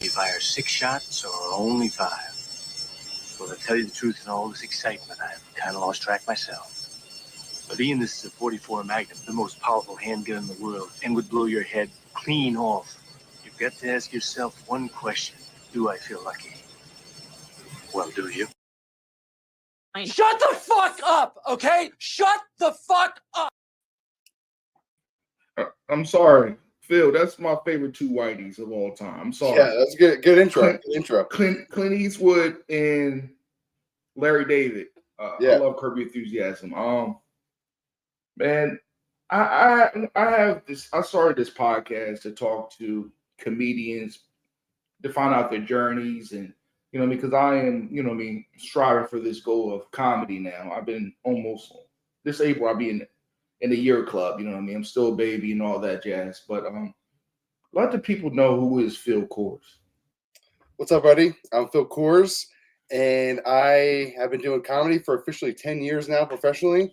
You fire 6 shots or only 5? Well, to tell you the truth, in all this excitement, I've kind of lost track myself. But Ian, this is a .44 Magnum, the most powerful handgun in the world, and would blow your head clean off. You've got to ask yourself one question. Do I feel lucky? Well, do you? Shut the fuck up, okay? Shut the fuck up! I'm sorry, Phil. That's my favorite two whiteys of all time. I'm sorry. Yeah, that's good. Good intro. Clint Eastwood and Larry David. Yeah. I love Curb Your Enthusiasm. Man, I have this. I started this podcast to talk to comedians to find out their journeys, and because I am, striving for this goal of comedy now. I've been almost this April. I'll be in the year club. I'm still a baby and all that jazz. But let the people know who is Phil Korz. What's up, buddy? I'm Phil Korz, and I have been doing comedy for officially 10 years now professionally.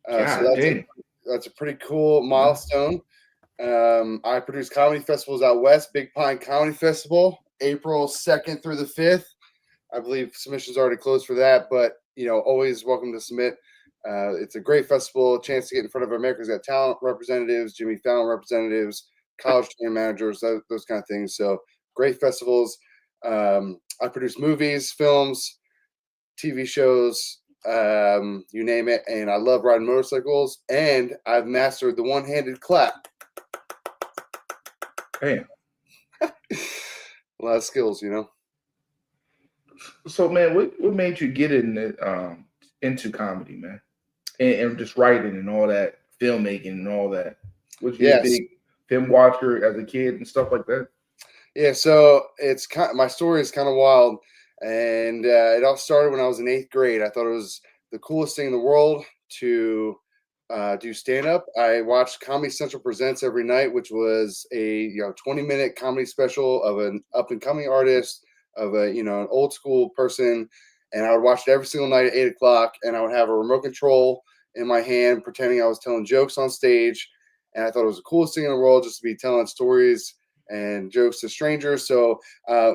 That's a pretty cool milestone. I produce comedy festivals out west, Big Pine Comedy Festival, April 2nd through the 5th. I believe submissions already closed for that, but always welcome to submit. It's a great festival, a chance to get in front of America's Got Talent representatives, Jimmy Fallon representatives, college training managers, those kind of things. So great festivals. I produce movies, films, TV shows, you name it. And I love riding motorcycles, and I've mastered the one-handed clap. Damn. A lot of skills, So, man, what made you get into comedy, man? And just writing and all that, filmmaking and all that. Was you a big film watcher as a kid and stuff like that? Yeah, so it's my story is kind of wild, and it all started when I was in 8th grade. I thought it was the coolest thing in the world to do stand-up. I watched Comedy Central Presents every night, which was a 20-minute comedy special of an up-and-coming artist, of an old school person, and I would watch it every single night at 8 o'clock, and I would have a remote control in my hand, pretending I was telling jokes on stage, and I thought it was the coolest thing in the world just to be telling stories and jokes to strangers. So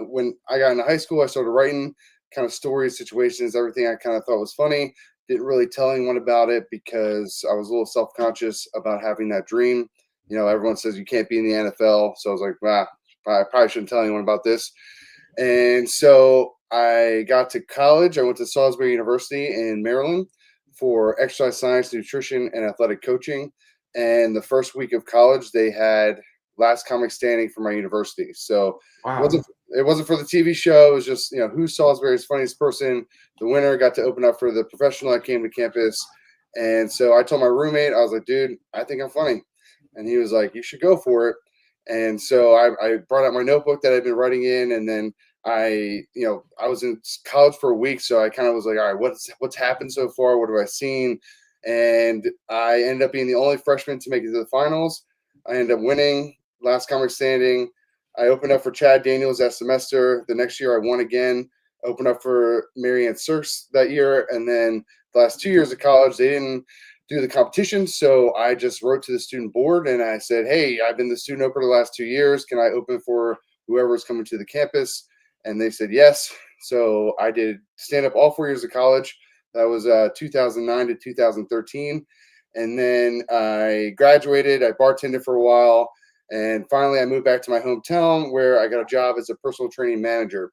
when I got into high school, I started writing kind of stories, situations, everything I kind of thought was funny. Didn't really tell anyone about it because I was a little self-conscious about having that dream. Everyone says you can't be in the NFL. So I was like, I probably shouldn't tell anyone about this. And so I got to college. I went to Salisbury University in Maryland for exercise science, nutrition, and athletic coaching. And the first week of college, they had last comic standing for my university. So it wasn't for the TV show. It was just, who's Salisbury's funniest person? The winner got to open up for the professional that came to campus. And so I told my roommate, I was like, dude, I think I'm funny. And he was like, you should go for it. And so I brought out my notebook that I'd been writing in, and then I was in college for a week. So I kind of was like, all right, what's happened so far? What have I seen? And I ended up being the only freshman to make it to the finals. I ended up winning last comic standing. I opened up for Chad Daniels that semester. The next year I won again, opened up for Marianne Sirks that year. And then the last 2 years of college, they didn't do the competition. So I just wrote to the student board and I said, hey, I've been the student opener the last 2 years. Can I open for whoever's coming to the campus? And they said yes. So I did stand up all 4 years of college. That was 2009 to 2013. And then I graduated. I bartended for a while. And finally, I moved back to my hometown where I got a job as a personal training manager.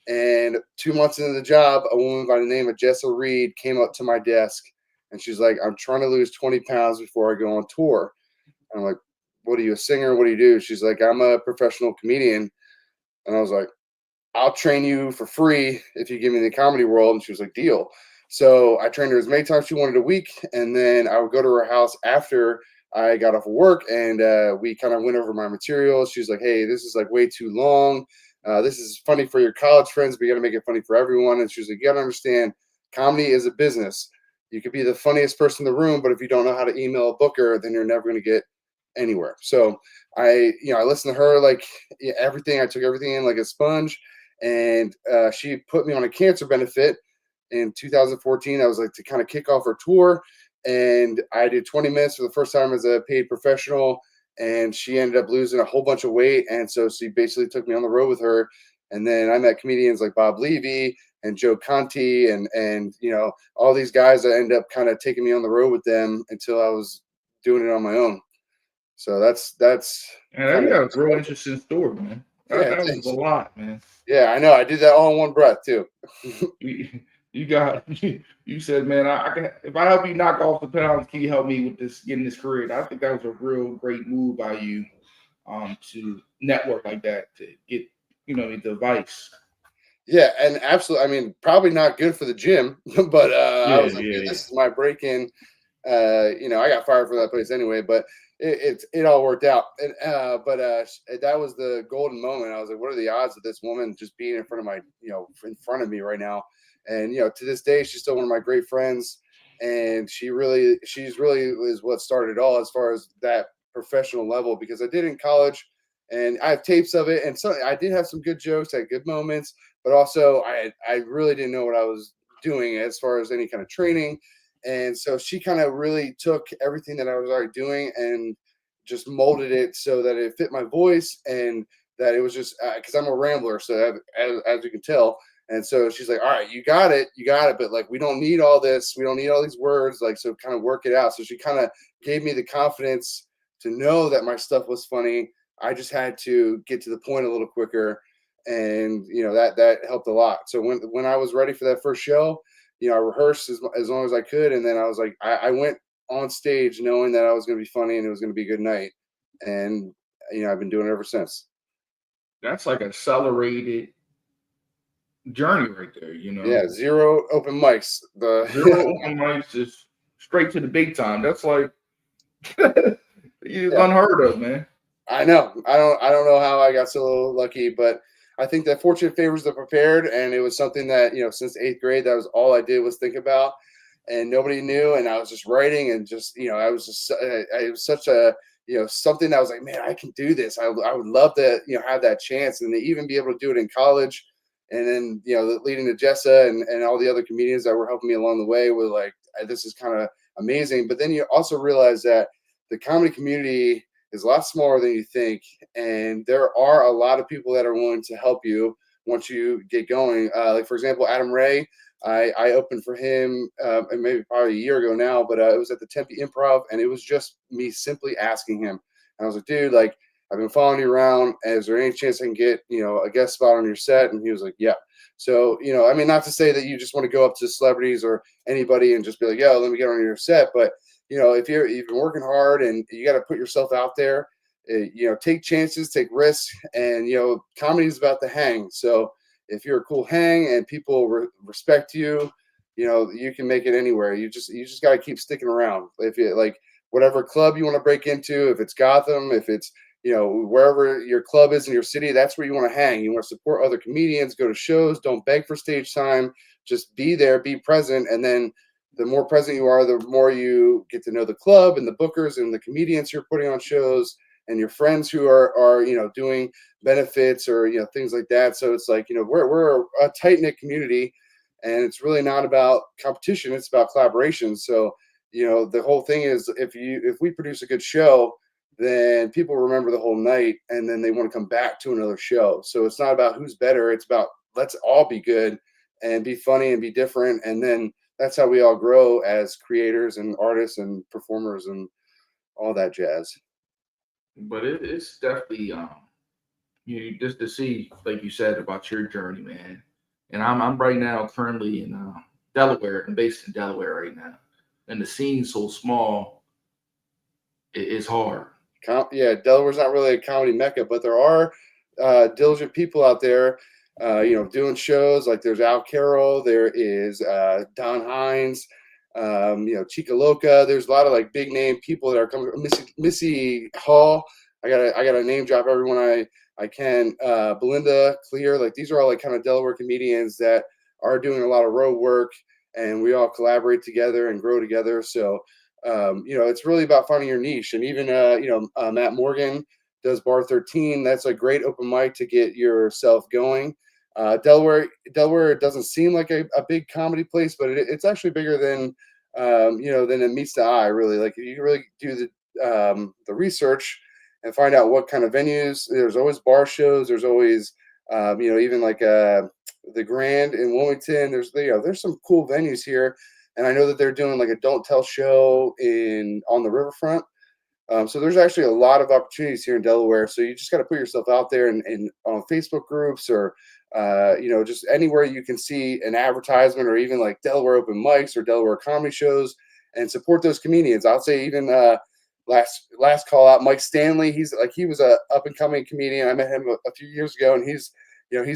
And 2 months into the job, a woman by the name of Jessa Reed came up to my desk. And she's like, I'm trying to lose 20 pounds before I go on tour. And I'm like, what are you, a singer? What do you do? She's like, I'm a professional comedian. And I was like, I'll train you for free if you give me the comedy world. And she was like, deal. So I trained her as many times she wanted a week. And then I would go to her house after I got off of work, and we kind of went over my material. She's like, hey, this is like way too long. This is funny for your college friends, but you got to make it funny for everyone. And she was like, you got to understand, comedy is a business. You could be the funniest person in the room, but if you don't know how to email a booker, then you're never going to get anywhere. So I listened to her like everything. I took everything in like a sponge, and she put me on a cancer benefit in 2014. I was like to kind of kick off her tour. And I did 20 minutes for the first time as a paid professional. and she ended up losing a whole bunch of weight. And so she basically took me on the road with her. And then I met comedians like Bob Levy and Joe Conti and all these guys that ended up kind of taking me on the road with them until I was doing it on my own. So that's And yeah, it's a real interesting story, man. Yeah, That was a lot, man. yeah, I know. I did that all in one breath too. You got you said, man, I can, if I help you knock off the pounds, can you help me with this getting this career? And I think that was a real great move by you, to network like that, to get the advice. Yeah, and absolutely. I mean, probably not good for the gym, but I was like, Yeah. "Dude, this is my break in." I got fired from that place anyway, but it all worked out. And that was the golden moment. I was like, what are the odds of this woman just being in front of in front of me right now? And to this day, she's still one of my great friends, and she's really is what started it all as far as that professional level, because I did it in college, and I have tapes of it, and so I did have some good jokes, had good moments, but also I really didn't know what I was doing as far as any kind of training. And so she kind of really took everything that I was already doing and just molded it so that it fit my voice, and that it was just because I'm a rambler. So as you can tell. And so she's like, all right, you got it. But like, we don't need all this. We don't need all these words. Like, so kind of work it out. So she kind of gave me the confidence to know that my stuff was funny. I just had to get to the point a little quicker. And, that helped a lot. So when I was ready for that first show, I rehearsed as long as I could. And then I was like, I went on stage knowing that I was going to be funny and it was going to be a good night. And, I've been doing it ever since. That's like accelerated journey right there, Yeah, 0 open mics. The 0 open mics is straight to the big time. That's like unheard of, man. I know. I don't know how I got so lucky, but I think that fortune favors the prepared, and it was something that since 8th grade, that was all I did was think about, and nobody knew, and I was just writing, and just I was just it was such a something that I was like, man, I can do this. I would love to have that chance, and to even be able to do it in college. And then, leading to Jessa and all the other comedians that were helping me along the way were like, this is kind of amazing. But then you also realize that the comedy community is a lot smaller than you think. And there are a lot of people that are willing to help you once you get going. Like, for example, Adam Ray, I opened for him and maybe probably a year ago now, but it was at the Tempe Improv. And it was just me simply asking him. And I was like, dude, like, I've been following you around. Is there any chance I can get, a guest spot on your set? And he was like, yeah. So, I mean, not to say that you just want to go up to celebrities or anybody and just be like, yo, let me get on your set. But, if you've been working hard and you got to put yourself out there, take chances, take risks, and, comedy is about the hang. So if you're a cool hang and people respect you, you can make it anywhere. You just got to keep sticking around. If you like whatever club you want to break into, if it's Gotham, if it's, wherever your club is in your city, that's where you want to hang. You want to support other comedians, go to shows, don't beg for stage time, just be there, be present. And then the more present you are, the more you get to know the club and the bookers and the comedians you're putting on shows and your friends who are doing benefits or, things like that. So it's like, we're a tight knit community, and it's really not about competition. It's about collaboration. So, the whole thing is if we produce a good show, then people remember the whole night, and then they want to come back to another show. So it's not about who's better. It's about let's all be good and be funny and be different. And then that's how we all grow as creators and artists and performers and all that jazz. But it's definitely just to see, like you said, about your journey, man. And I'm right now currently in Delaware. I'm based in Delaware right now, and the scene's so small. It's hard. Yeah, Delaware's not really a comedy mecca, but there are diligent people out there, doing shows. Like there's Al Carroll, there is Don Hines, Chica Loca. There's a lot of like big name people that are coming. Missy Hall. I gotta name drop everyone I can. Belinda Clear. Like these are all like kind of Delaware comedians that are doing a lot of road work, and we all collaborate together and grow together. So. It's really about finding your niche. And even, Matt Morgan does Bar 13. That's a great open mic to get yourself going. Delaware doesn't seem like a big comedy place, but it's actually bigger than it meets the eye, really. Like if you really do the research, and find out what kind of venues. There's always bar shows. There's always, even like the Grand in Wilmington. There's some cool venues here, and I know that they're doing like a Don't Tell show on the riverfront. So there's actually a lot of opportunities here in Delaware. So you just got to put yourself out there and on Facebook groups or, just anywhere you can see an advertisement or even like Delaware open mics or Delaware comedy shows and support those comedians. I'll say even last call out, Mike Stanley. He was a up and coming comedian. I met him a few years ago, and he's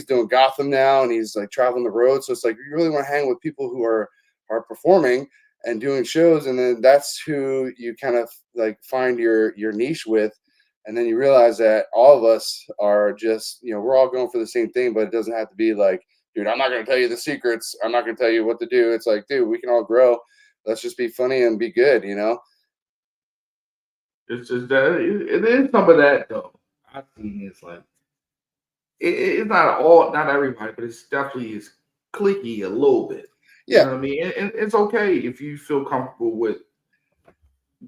doing Gotham now, and he's like traveling the road. So it's like you really want to hang with people who are performing and doing shows, and then that's who you kind of like find your niche with, and then you realize that all of us are just we're all going for the same thing, but it doesn't have to be like, dude, I'm not going to tell you the secrets, I'm not going to tell you what to do. It's like, dude, we can all grow. Let's just be funny and be good. It's just that it is some of that though. I think it's like it's not everybody, but it's definitely is cliquey a little bit. Yeah. You know what I mean? And it's okay if you feel comfortable with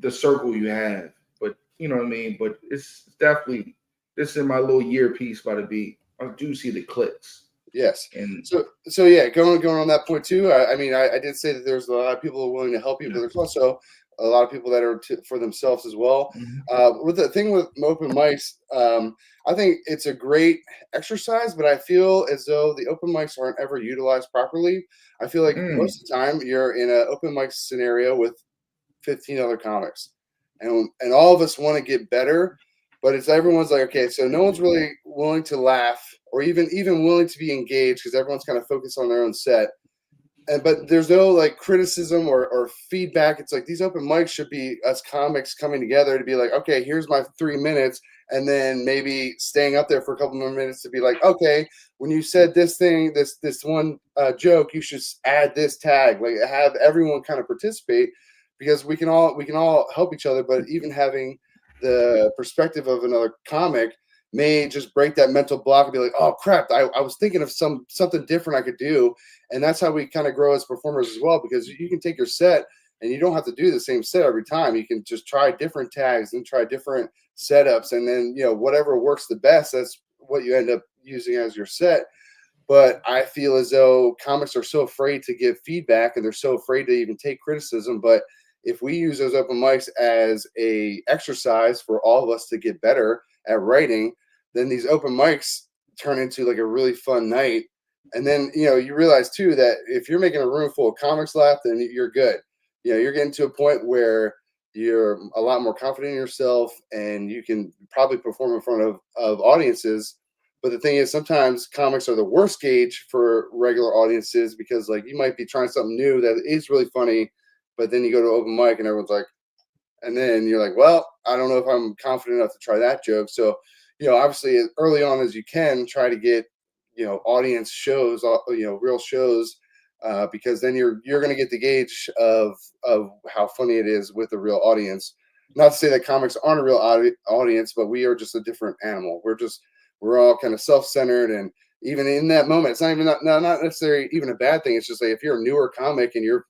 the circle you have, but you know what I mean? But it's definitely, this is my little year piece by the beat. I do see the clicks. Yes. And so yeah, going on that point too. I mean, I did say that there's a lot of people willing to help you, but there's also a lot of people that are for themselves as well. With the thing with open mics, I think it's a great exercise, but I feel as though the open mics aren't ever utilized properly. I feel like most of the time you're in an open mic scenario with 15 other comics, and all of us want to get better, but it's everyone's like, okay, so no one's really willing to laugh or even willing to be engaged because everyone's kind of focused on their own set. But there's no like criticism or feedback. It's like these open mics should be us comics coming together to be like, okay, here's my 3 minutes, and then maybe staying up there for a couple more minutes to be like, okay, when you said this thing, this one joke, you should add this tag. Like have everyone kind of participate because we can all help each other. But even having the perspective of another comic may just break that mental block and be like, oh crap, I was thinking of something different I could do. And that's how we kind of grow as performers as well, because you can take your set and you don't have to do the same set every time. You can just try different tags and try different setups, and then whatever works the best, that's what you end up using as your set. But I feel as though comics are so afraid to give feedback and they're so afraid to even take criticism. But if we use those open mics as a exercise for all of us to get better at writing, then these open mics turn into like a really fun night. And then, you realize too that if you're making a room full of comics laugh, then you're good. You're getting to a point where you're a lot more confident in yourself and you can probably perform in front of audiences. But the thing is, sometimes comics are the worst gauge for regular audiences because like you might be trying something new that is really funny, but then you go to open mic and everyone's like, and then you're like, well, I don't know if I'm confident enough to try that joke. So, obviously as early on as you can, try to get, audience shows, real shows, because then you're going to get the gauge of how funny it is with a real audience. Not to say that comics aren't a real audience, but we are just a different animal. We're all kind of self-centered, and even in that moment, it's not necessarily even a bad thing. It's just like if you're a newer comic and your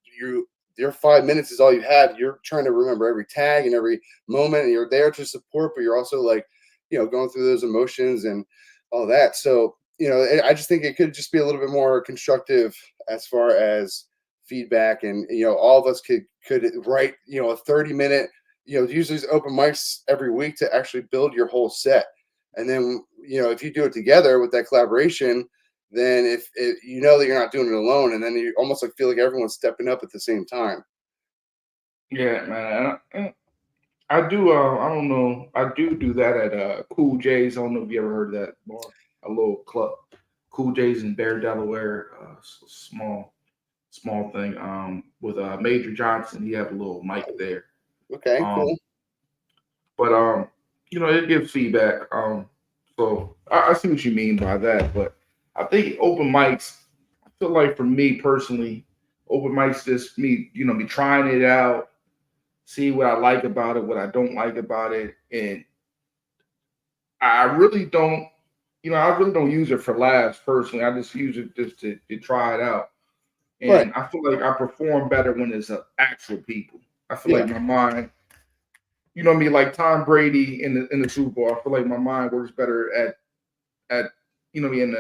5 minutes is all you have, you're trying to remember every tag and every moment, and you're there to support, but you're also like, going through those emotions and all that. So, I just think it could just be a little bit more constructive as far as feedback, and all of us could write a 30-minute, use these open mics every week to actually build your whole set. And then if you do it together with that collaboration, then if that you're not doing it alone, and then you almost like feel like everyone's stepping up at the same time. Yeah, man. I do. I don't know. I do that at Cool J's. I don't know if you ever heard of that bar, a little club, Cool J's in Bear, Delaware. Small thing. With Major Johnson, he have a little mic there. Okay, cool. But it gives feedback. So I see what you mean by that. But I think open mics, I feel like for me personally, open mics just me trying it out, see what I like about it, what I don't like about it. And I really don't use it for laughs personally. I just use it just to try it out. And Right. I feel like I perform better when it's actual people. I feel like my mind, you know what I mean, like Tom Brady in the Super Bowl. I feel like my mind works better at you know what I mean,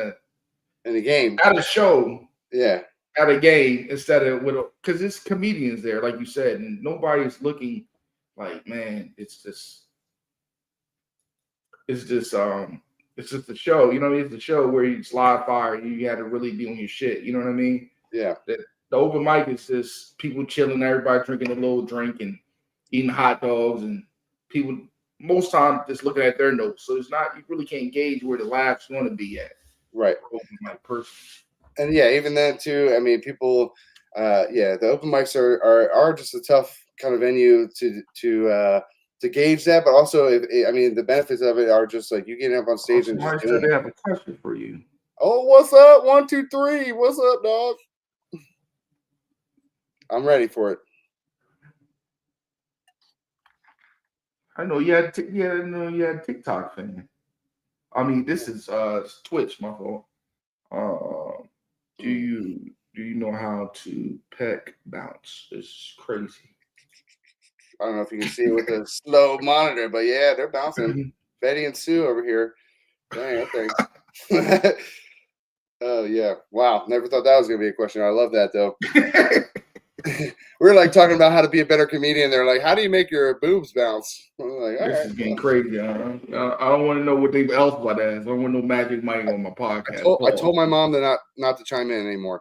in the game. at a show, Yeah. at a game instead of because it's comedians there, like you said, and nobody's looking like, man, it's just a show. You know what I mean? It's a show where you slide fire. You had to really be on your shit. You know what I mean? Yeah. The open mic is just people chilling, everybody drinking a little drink and eating hot dogs, and people most time just looking at their notes. So it's not, you really can't gauge where the laugh's going to be at. Right. Open mic person. And yeah, even then too. I mean, people. The open mics are just a tough kind of venue to gauge that, but also, I mean, the benefits of it are just like you getting up on stage and just doing They it. have a question for you. Oh, what's up? 1, 2, 3. What's up, dog? I'm ready for it. I know you had TikTok fan. I mean, this is Twitch, my fault. Do you know how to peck bounce? It's crazy. I don't know if you can see it with a slow monitor, but yeah, they're bouncing. Betty and Sue over here. Dang, that thing. Oh yeah. Wow. Never thought that was gonna be a question. I love that though. We're like talking about how to be a better comedian. They're like, how do you make your boobs bounce? I'm like, all This right. is getting crazy. I don't want to know what they else about that. I don't want no magic Mike on my podcast. I told my mom to not to chime in anymore.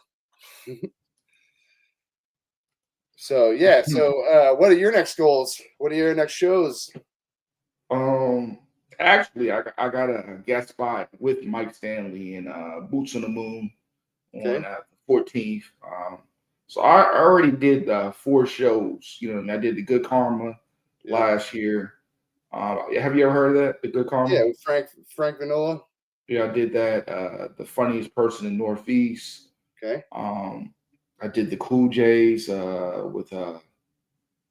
So yeah. So what are your next goals? What are your next shows? Actually, I got a guest spot with Mike Stanley in Boots on the Moon on the 14th. So I already did 4 shows. You know, I did the Good Karma last year. Have you ever heard of that? The Good Karma? Yeah, with Frank Vanola. Yeah, I did that. The Funniest Person in Northeast. Okay. I did the Cool J's with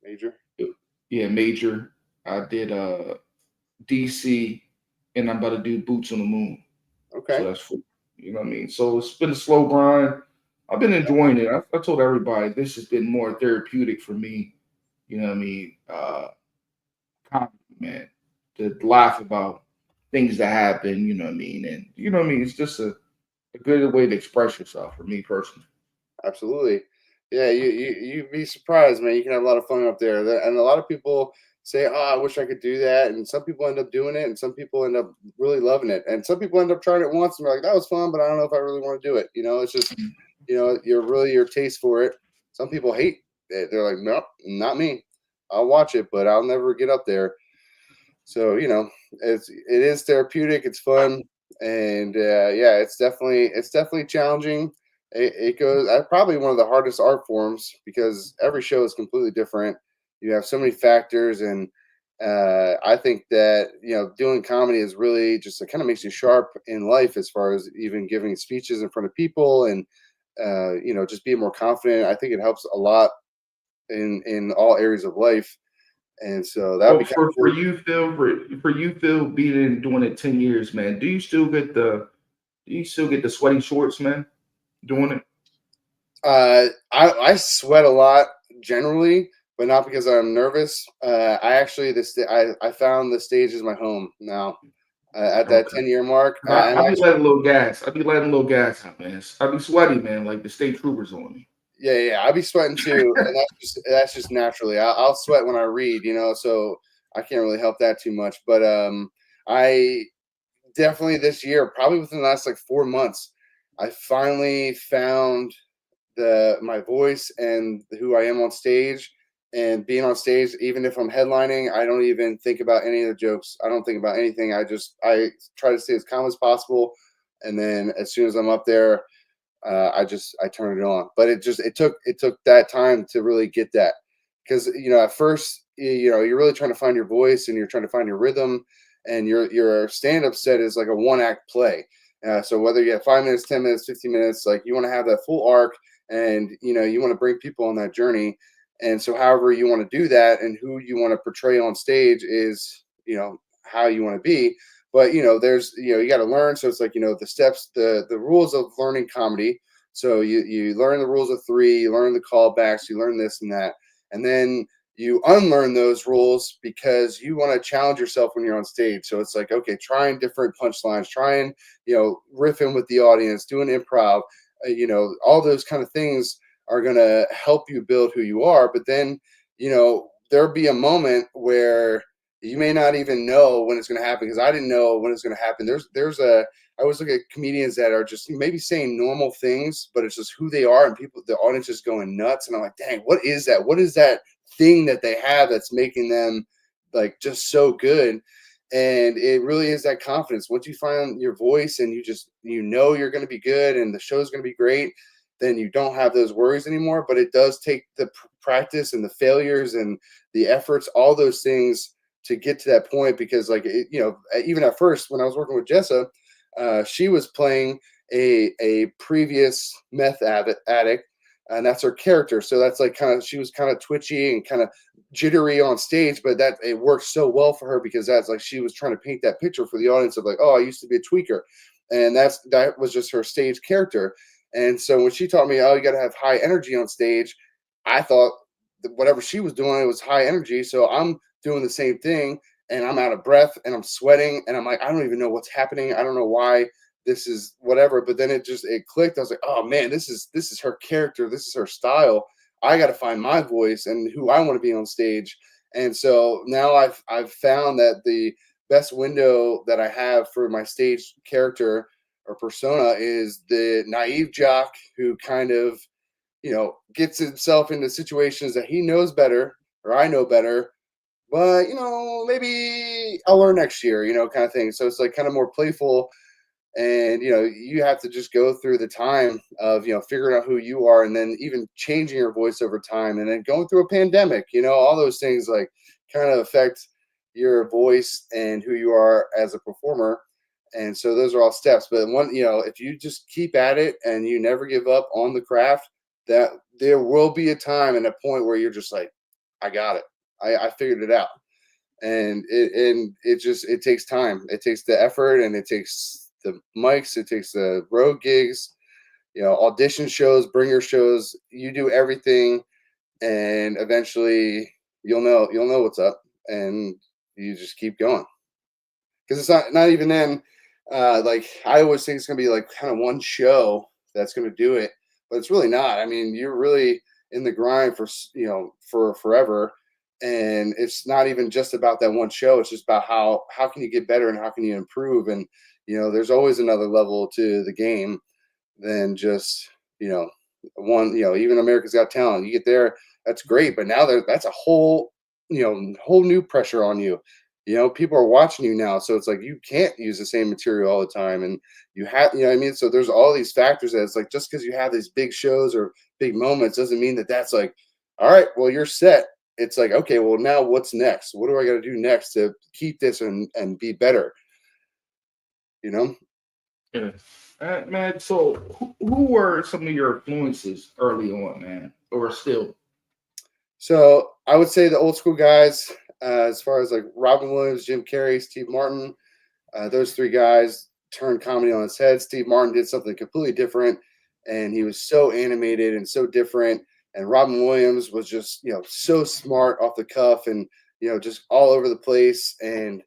Major. Yeah, Major. I did DC, and I'm about to do Boots on the Moon. Okay. So that's, you know what I mean? So it's been a slow grind. I've been enjoying it. I told everybody this has been more therapeutic for me. You know what I mean? Comedy, man. To laugh about things that happen, you know what I mean? And you know what I mean? It's just a good way to express yourself for me personally. Absolutely. Yeah, you'd be surprised, man. You can have a lot of fun up there. And a lot of people say, oh, I wish I could do that. And some people end up doing it, and some people end up really loving it. And some people end up trying it once and be like, that was fun, but I don't know if I really want to do it. You know, it's just, you know, your taste for it. Some people hate it. They're like, nope, not me. I'll watch it, but I'll never get up there. So, you know, it is therapeutic. It's fun. And yeah, it's definitely challenging. It goes probably one of the hardest art forms because every show is completely different. You have so many factors, and I think that, you know, doing comedy is really just, it kind of makes you sharp in life as far as even giving speeches in front of people, and you know, just being more confident. I think it helps a lot in all areas of life. And so that would be for you, Phil, being doing it 10 years, man. Do you still get the sweaty shorts, man? Doing it? I sweat a lot generally, but not because I'm nervous. I found the stage is my home now. At that 10-year mark, I'll be letting a little gas. I'll be letting a little gas out, man. I'll be sweaty, man, like the state troopers on me. Yeah, I'll be sweating too, and that's just naturally. I'll sweat when I read, you know, so I can't really help that too much. But I definitely this year, probably within the last like 4 months, I finally found my voice and who I am on stage. And being on stage, even if I'm headlining, I don't even think about any of the jokes. I don't think about anything. I try to stay as calm as possible, and then as soon as I'm up there, I turn it on. But it took that time to really get that, because, you know, at first, you know, you're really trying to find your voice and you're trying to find your rhythm, and your stand-up set is like a 1-act play. So whether you have 5 minutes, 10 minutes, 15 minutes, like, you want to have that full arc, and, you know, you want to bring people on that journey. And so however you want to do that and who you want to portray on stage is, you know, how you want to be. But, you know, you got to learn. So it's like, you know, the steps, the rules of learning comedy. So you learn the rules of 3, you learn the callbacks, you learn this and that. And then you unlearn those rules because you want to challenge yourself when you're on stage. So it's like, okay, trying different punchlines, trying, riffing with the audience, doing improv, all those kind of things are going to help you build who you are. But then, there'll be a moment where you may not even know when it's going to happen, because I didn't know when it's going to happen. I always look at comedians that are just maybe saying normal things, but it's just who they are, and the audience is going nuts. And I'm like, dang, what is that? What is that thing that they have that's making them like just so good? And it really is that confidence. Once you find your voice and you're going to be good and the show's going to be great, then you don't have those worries anymore. But it does take the practice and the failures and the efforts, all those things to get to that point. Because even at first when I was working with Jessa, she was playing a previous meth addict, and that's her character. So that's like she was kind of twitchy and kind of jittery on stage, but that it worked so well for her, because that's like she was trying to paint that picture for the audience of like, oh, I used to be a tweaker, and that was just her stage character. And so when she taught me, oh, you got to have high energy on stage, I thought that whatever she was doing, it was high energy. So I'm doing the same thing, and I'm out of breath and I'm sweating, and I'm like, I don't even know what's happening. I don't know why this is whatever. But then it clicked. I was like, oh man, this is her character. This is her style. I got to find my voice and who I want to be on stage. And so now I've found that the best window that I have for my stage character or persona is the naive jock who kind of, gets himself into situations that he knows better or I know better, but maybe I'll learn next year, kind of thing. So it's like kind of more playful. And you have to just go through the time of figuring out who you are, and then even changing your voice over time, and then going through a pandemic, all those things like kind of affect your voice and who you are as a performer. And so those are all steps. But if you just keep at it and you never give up on the craft, that there will be a time and a point where you're just like, I got it. I figured it out. And it takes time. It takes the effort, and it takes the mics. It takes the road gigs, audition shows, bringer shows. You do everything, and eventually you'll know what's up, and you just keep going. Because it's not even then. Like I always think it's gonna be like kind of one show that's gonna do it, but it's really not. I mean, you're really in the grind for forever, and it's not even just about that one show. It's just about how can you get better and how can you improve. And there's always another level to the game than just one. Even America's Got Talent. You get there, that's great, but now that's a whole whole new pressure on you. People are watching you now, so it's like you can't use the same material all the time, and you have, what I mean. So there's all these factors that it's like just because you have these big shows or big moments doesn't mean that's like, all right, well you're set. It's like, okay, well now what's next? What do I got to do next to keep this and be better? Yeah. Man, so who were some of your influences early on, man, or still? So I would say the old school guys, as far as like Robin Williams, Jim Carrey, Steve Martin, those three guys turned comedy on its head. Steve Martin did something completely different, and he was so animated and so different. And Robin Williams was just, so smart off the cuff and, just all over the place. And,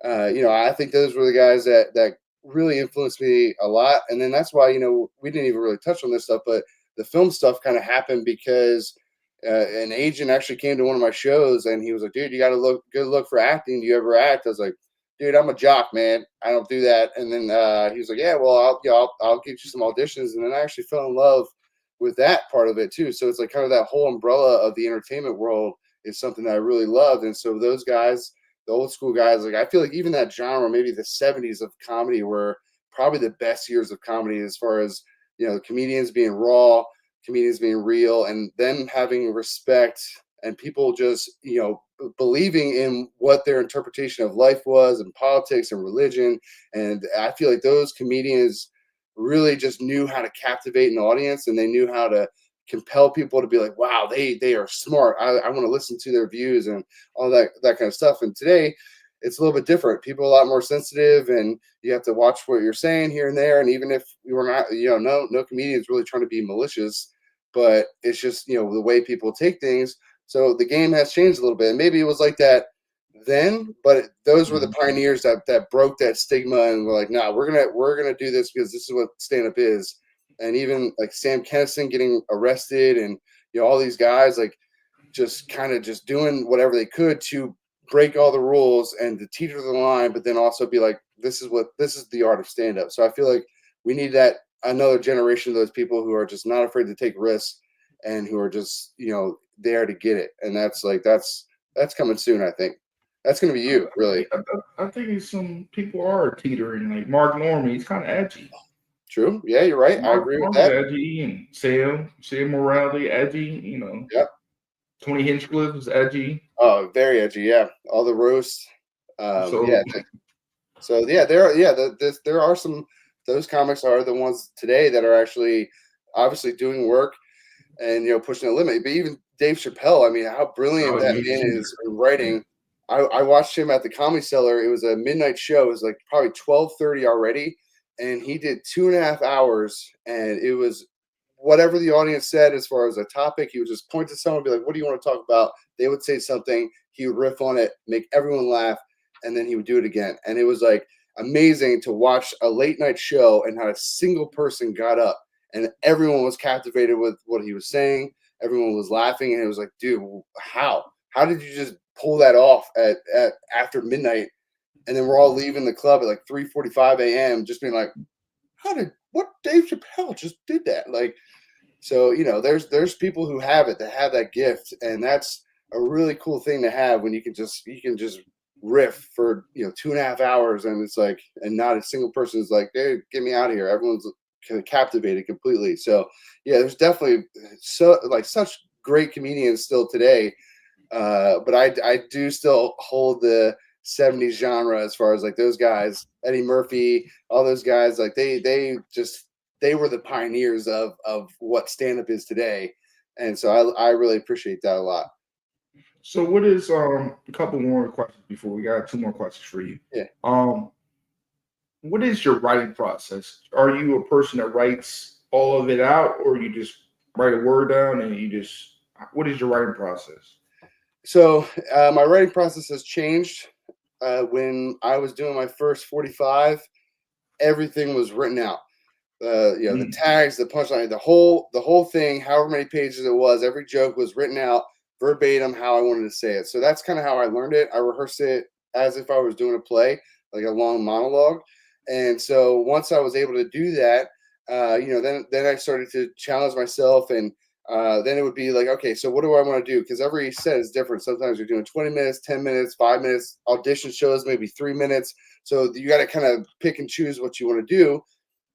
I think those were the guys that really influenced me a lot. And then that's why, we didn't even really touch on this stuff, but the film stuff kind of happened because an agent actually came to one of my shows, and he was like, dude, you got a good look for acting. Do you ever act? I was like, dude, I'm a jock, man. I don't do that. And then he was like, yeah, well, I'll get you some auditions. And then I actually fell in love with that part of it too. So it's like kind of that whole umbrella of the entertainment world is something that I really loved. And so those guys, the old school guys, like I feel like even that genre, maybe the 70s of comedy, were probably the best years of comedy as far as, comedians being raw, comedians being real, and then having respect and people just, believing in what their interpretation of life was and politics and religion. And I feel like those comedians really just knew how to captivate an audience, and they knew how to compel people to be like, wow, they are smart. I want to listen to their views and all that kind of stuff. And today it's a little bit different. People are a lot more sensitive, and you have to watch what you're saying here and there. And even if we were not, no comedians really trying to be malicious, but it's just, the way people take things. So the game has changed a little bit. And maybe it was like that then, but those were the pioneers that broke that stigma and were like, nah, we're gonna do this because this is what stand-up is. And even like Sam Kinison getting arrested and all these guys like just kind of just doing whatever they could to break all the rules and to teeter the line, but then also be like, this is the art of stand-up. So I feel like we need another generation of those people who are just not afraid to take risks and who are just, there to get it. And that's coming soon, I think. That's going to be you, really. I think some people are teetering. Like Mark Norman, he's kind of edgy. True. Yeah, you're right. I agree with that. Edgy, and Sam Morality, edgy. Yep. Tony Hinchcliffe is edgy. Oh, very edgy. Yeah, all the roasts. There are some. Those comics are the ones today that are actually obviously doing work and pushing the limit. But even Dave Chappelle, I mean, how brilliant that man is in writing. I watched him at the Comedy Cellar. It was a midnight show. It was like probably 12:30 already, and he did 2.5 hours, and it was whatever the audience said as far as a topic. He would just point to someone and be like, what do you want to talk about? They would say something. He would riff on it, make everyone laugh, and then he would do it again. And it was like amazing to watch a late night show and not a single person got up, and everyone was captivated with what he was saying. Everyone was laughing, and it was like, dude, how did you just pull that off at after midnight? And then we're all leaving the club at like 3:45 a.m. just being like, what Dave Chappelle just did that? Like, so, there's people who have it, that have that gift. And that's a really cool thing to have when you can just riff for, 2.5 hours. And it's like, and not a single person is like, hey, get me out of here. Everyone's captivated completely. So yeah, there's definitely such great comedians still today. But I do still hold the 70s genre as far as like those guys, Eddie Murphy, all those guys, like they were the pioneers of what stand-up is today. And so I really appreciate that a lot. So what is a couple more questions before we got 2 more questions for you. Yeah. What is your writing process? Are you a person that writes all of it out, or you just write a word down and what is your writing process? So my writing process has changed. When I was doing my first 45, everything was written out. The tags, the punchline, the whole thing, however many pages it was, every joke was written out verbatim how I wanted to say it. So that's kind of how I learned it. I rehearsed it as if I was doing a play, like a long monologue. And so once I was able to do that, then I started to challenge myself, and then it would be like, okay, so what do I want to do? Because every set is different. Sometimes you're doing 20 minutes, 10 minutes, 5 minutes. Audition shows maybe 3 minutes. So you got to kind of pick and choose what you want to do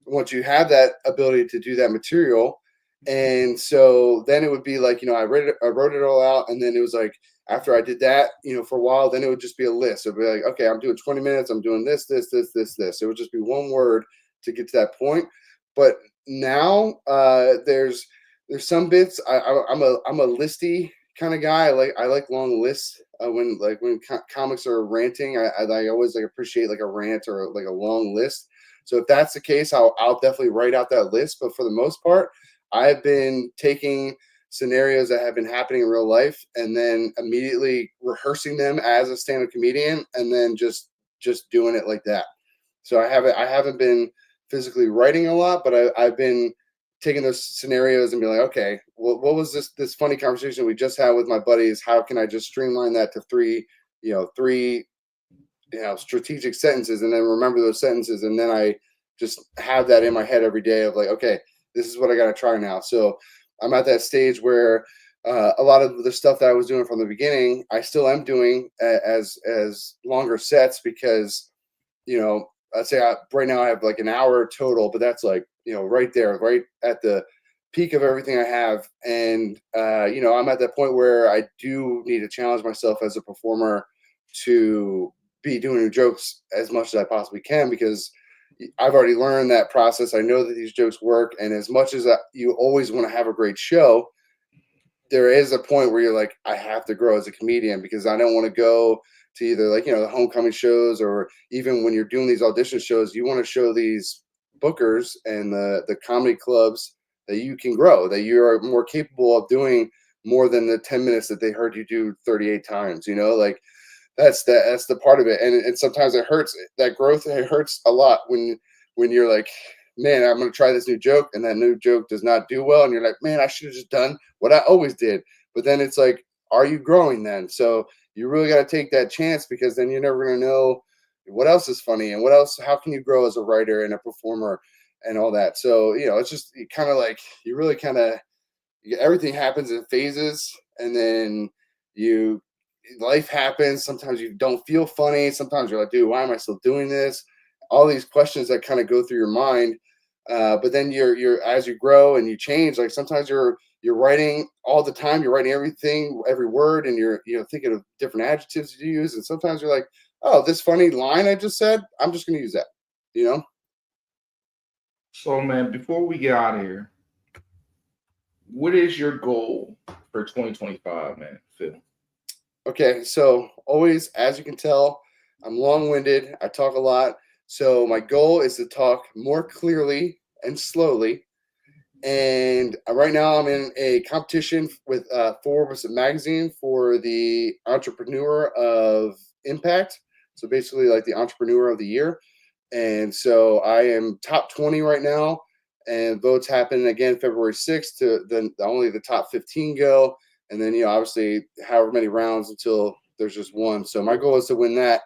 once you have that ability to do that material. And so then it would be like, I wrote it all out, and then it was like, after I did that, for a while, then it would just be a list. It would be like, okay, I'm doing 20 minutes. I'm doing this. It would just be one word to get to that point. But now there's some bits. I'm a listy kind of guy. I like long lists. When comics are ranting, I always appreciate a rant or a long list. So if that's the case, I'll definitely write out that list. But for the most part, I've been taking scenarios that have been happening in real life and then immediately rehearsing them as a stand-up comedian, and then just doing it like that. So I haven't been physically writing a lot, but I've been taking those scenarios and be like, okay, what was this funny conversation we just had with my buddies? How can I just streamline that to three strategic sentences, and then remember those sentences, and then I just have that in my head every day of like, okay, this is what I got to try now. So I'm at that stage where a lot of the stuff that I was doing from the beginning, I still am doing as longer sets, because I'd say right now I have like an hour total, but that's right there, right at the peak of everything I have. And I'm at that point where I do need to challenge myself as a performer to be doing jokes as much as I possibly can, because I've already learned that process. I know that these jokes work. And as much as you always want to have a great show, there is a point where you're like, I have to grow as a comedian, because I don't want to go to either the homecoming shows, or even when you're doing these audition shows, you want to show these bookers and the comedy clubs that you can grow, that you are more capable of doing more than the 10 minutes that they heard you do 38 times, like that's the part of it. And sometimes it hurts. That growth, it hurts a lot when you're like, man, I'm going to try this new joke, and that new joke does not do well. And you're like, man, I should have just done what I always did. But then it's like, are you growing then? So you really got to take that chance, because then you're never going to know what else is funny and what else, how can you grow as a writer and a performer and all that. So, it's just kind of like, you really kind of, everything happens in phases, and then life happens. Sometimes you don't feel funny. Sometimes you're like, dude, why am I still doing this? All these questions that kind of go through your mind. But then you're as you grow and you change, like sometimes you're writing all the time, you're writing everything, every word, and you're thinking of different adjectives to use. And sometimes you're like, oh, this funny line I just said, I'm just going to use that, So, man, before we get out of here, what is your goal for 2025, man, Phil? Okay, so always, as you can tell, I'm long-winded. I talk a lot. So my goal is to talk more clearly and slowly. And right now I'm in a competition with Forbes magazine for the Entrepreneur of Impact. So basically like the Entrepreneur of the Year. And so I am top 20 right now. And votes happen again February 6th to then only the top 15 go. And then, obviously however many rounds until there's just one. So my goal is to win that.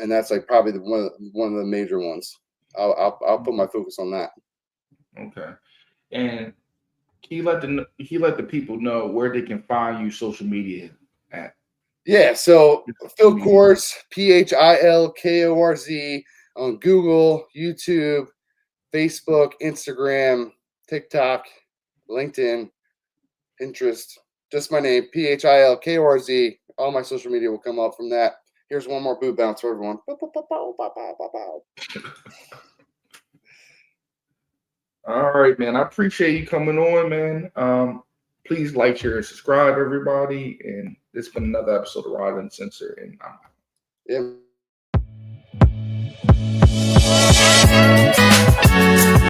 And that's like probably one of the major ones. I'll put my focus on that. Okay. And he let the people know where they can find you social media at. Yeah, so Phil Korz, PhilKorz on Google, YouTube, Facebook, Instagram, TikTok, LinkedIn, Pinterest. Just my name, PhilKorz. All my social media will come up from that. Here's one more boot bounce for everyone. All right, man. I appreciate you coming on, man. Please like, share, and subscribe, everybody. And this has been another episode of Rod and Censor. And Yeah.